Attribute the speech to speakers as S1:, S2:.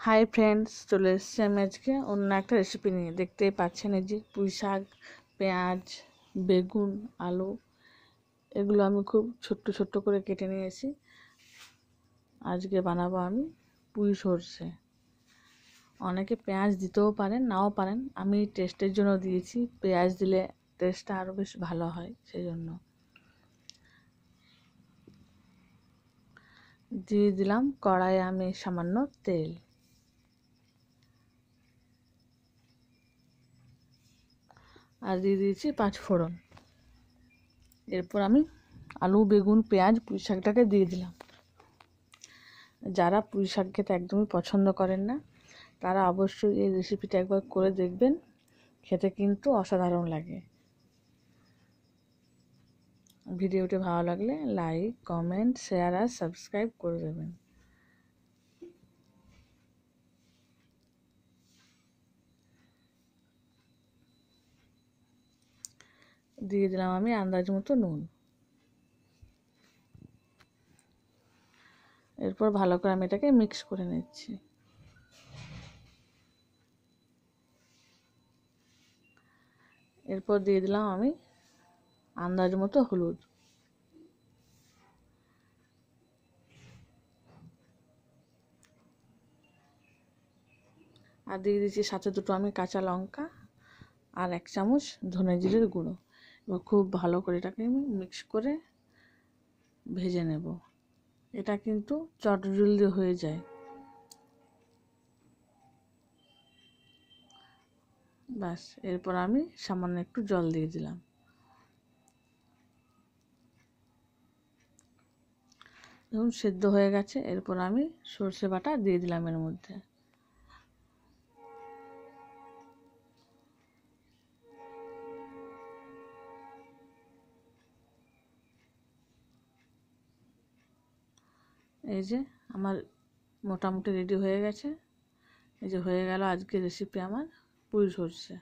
S1: Hi friends, চলে এসেছি আমি আজকে অন্য একটা রেসিপি নিয়ে। দেখতেই পাচ্ছেন এই যে পুঁই শাক, পেঁয়াজ, বেগুন, আলু এগুলো আমি খুব ছোট্ট ছোট্ট করে কেটে নিয়েছি। আজকে বানাবো আমি পুঁই সরষে। অনেকে পেঁয়াজ দিতেও পারেন, নাও পারেন। আমি টেস্টের জন্য দিয়েছি, পেঁয়াজ দিলে টেস্টটা আরও বেশ ভালো হয়, সেই জন্য দিয়ে দিলাম কড়াইয়ে আমি সামান্য তেল। আর দিয়ে দিয়েছি 5 ফোড়ন। এরপর আমি আলু, বেগুন, পেঁয়াজ, পুঁই শাকটাকে দিয়ে দিলাম। যারা পুঁই শাক খেতে একদমই পছন্দ করেন না, তারা অবশ্যই এই রেসিপিটা একবার করে দেখবেন। খেতে কিন্তু অসাধারণ লাগে। ভিডিওটি ভালো লাগলে লাইক, কমেন্ট, শেয়ার আর সাবস্ক্রাইব করে দেবেন। দিয়ে দিলাম আমি আন্দাজ মতো নুন। এরপর ভালো করে আমি এটাকে মিক্স করে নিচ্ছি। এরপর দিয়ে দিলাম আমি আন্দাজ মতো হলুদ। আর দিয়ে দিচ্ছি সাথে দুটো আমি কাঁচা লঙ্কা আর 1 চামচ ধনে জিরের গুঁড়ো। এবার খুব ভালো করে এটাকে আমি মিক্স করে ভেজে নেব। এটা কিন্তু চটজলদি হয়ে যায়। ব্যাস, এরপর আমি সামান্য একটু জল দিয়ে দিলাম। দেখুন সেদ্ধ হয়ে গেছে। এরপর আমি সর্ষে বাটা দিয়ে দিলাম এর মধ্যে। এই যে আমার মোটামুটি রেডি হয়ে গেছে। এই যে হয়ে গেল আজকের রেসিপি আমার পুঁই সরষে।